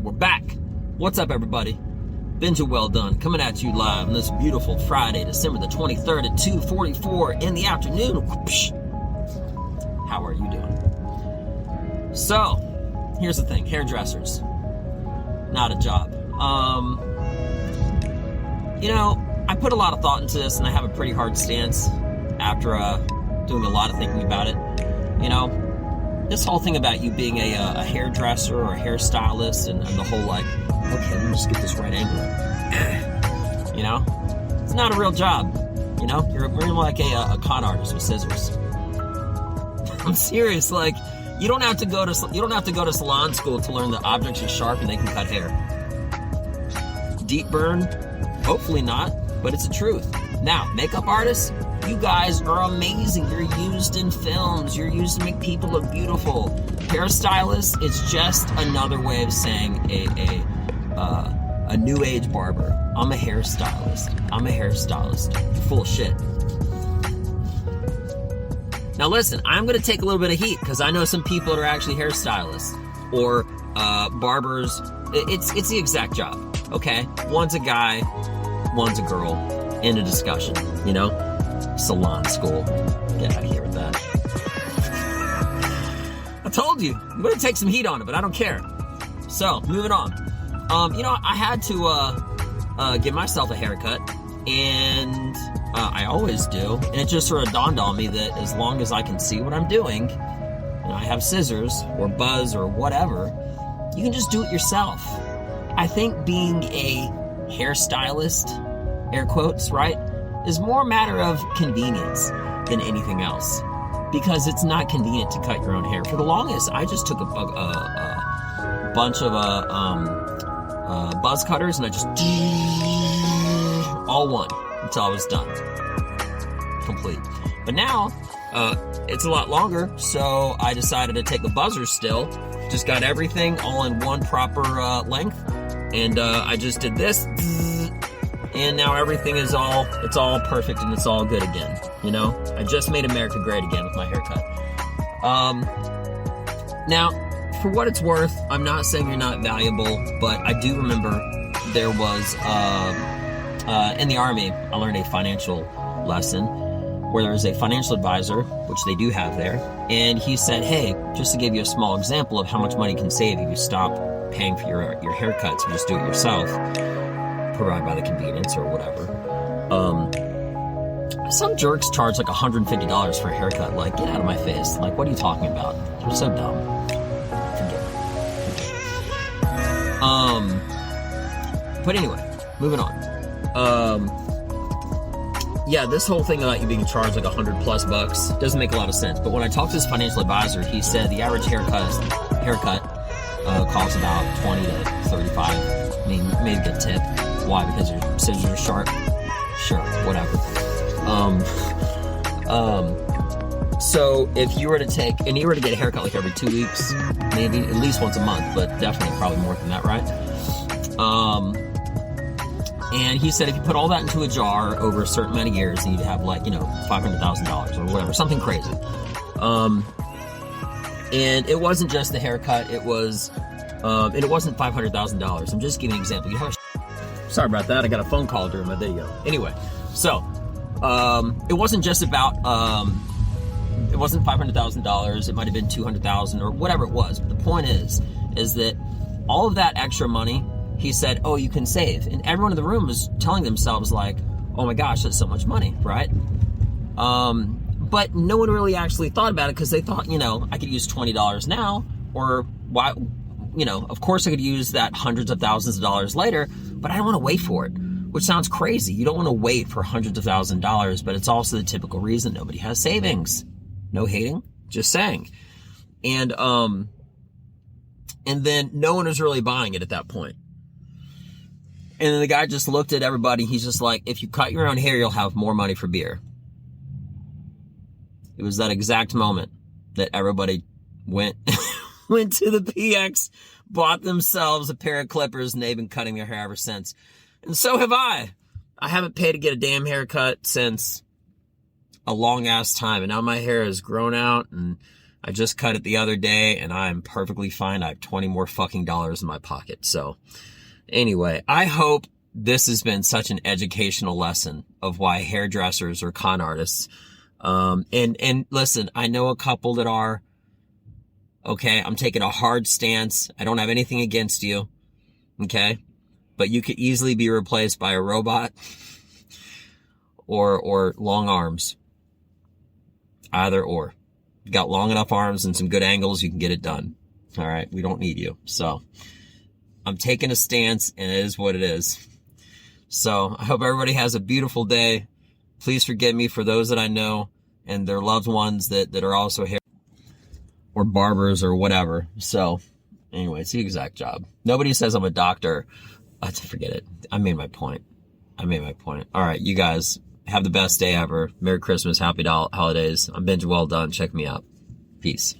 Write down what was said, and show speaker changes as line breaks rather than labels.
And we're back. What's up, everybody? Benja Welldone coming at you live on this beautiful Friday, December the 23rd at 2:44 in the afternoon. How are you doing? So, here's the thing. Hairdressers. Not a job. I put a lot of thought into this, and I have a pretty hard stance after doing a lot of thinking about it. This whole thing about you being a hairdresser or a hairstylist and the whole okay, let me just get this right angle. It's not a real job. You're more like a con artist with scissors. I'm serious. You don't have to go to salon school to learn that objects are sharp and they can cut hair. Deep burn? Hopefully not, but it's the truth. Now, makeup artists, you guys are amazing. You're used in films. You're used to make people look beautiful. Hairstylist, it's just another way of saying a new age barber. I'm a hairstylist. You're full of shit. Now listen, I'm going to take a little bit of heat because I know some people that are actually hairstylists or barbers. It's the exact job, okay? One's a guy, one's a girl. End of discussion, Salon school. Get out of here with that. I told you, I'm going to take some heat on it, but I don't care. So, moving on. I had to give myself a haircut, and I always do, and it just sort of dawned on me that as long as I can see what I'm doing, and I have scissors or buzz or whatever, you can just do it yourself. I think being a hairstylist, air quotes, right, is more a matter of convenience than anything else, because it's not convenient to cut your own hair. For the longest, I just took a bunch of buzz cutters and I just all one until I was done, complete. But now it's a lot longer, so I decided to take a buzzer still, just got everything all in one proper length, and I just did this. And now everything is all perfect and it's all good again. I just made America great again with my haircut. Now, for what it's worth, I'm not saying you're not valuable, but I do remember there was, in the Army, I learned a financial lesson where there was a financial advisor, which they do have there, and he said, hey, just to give you a small example of how much money you can save if you stop paying for your haircuts and just do it yourself, provided by the convenience or whatever. Some jerks charge $150 for a haircut. Get out of my face. What are you talking about? You're so dumb. Forget it. But anyway, moving on. This whole thing about you being charged $100+ doesn't make a lot of sense. But when I talked to this financial advisor, he said the average haircut costs about $20 to $35. I mean, maybe a tip. Why? Because your scissors are sharp? Sure, whatever. So if you were to get a haircut every 2 weeks, maybe at least once a month, but definitely probably more than that, right? And he said if you put all that into a jar over a certain amount of years, then you'd have $500,000 or whatever, something crazy. And it wasn't just the haircut, it wasn't $500,000. I'm just giving an example. Sorry about that. I got a phone call during my video. Anyway, so it wasn't just about it wasn't $500,000. It might have been $200,000 or whatever it was. But the point is that all of that extra money, he said, oh, you can save, and everyone in the room was telling themselves oh my gosh, that's so much money, right? But no one really actually thought about it because they thought, I could use $20 now, or why? Of course I could use that hundreds of thousands of dollars later, but I don't want to wait for it, which sounds crazy. You don't want to wait for hundreds of thousands of dollars, but it's also the typical reason nobody has savings. No hating, just saying. And then no one was really buying it at that point. And then the guy just looked at everybody. He's just like, if you cut your own hair, you'll have more money for beer. It was that exact moment that everybody went to the PX, bought themselves a pair of clippers, and they've been cutting their hair ever since. And so have I. I haven't paid to get a damn haircut since a long ass time, and now my hair has grown out, and I just cut it the other day and I'm perfectly fine. I have 20 more fucking dollars in my pocket. So anyway, I hope this has been such an educational lesson of why hairdressers are con artists. And listen, I know a couple that are, okay, I'm taking a hard stance. I don't have anything against you. Okay. But you could easily be replaced by a robot or long arms. Either or. You got long enough arms and some good angles, you can get it done. All right. We don't need you. So I'm taking a stance and it is what it is. So I hope everybody has a beautiful day. Please forgive me for those that I know and their loved ones that are also hair or barbers or whatever. So anyway, it's the exact job. Nobody says I'm a doctor. Forget it. I made my point. All right, you guys have the best day ever. Merry Christmas. Happy holidays. I'm Benja Welldone. Check me out. Peace.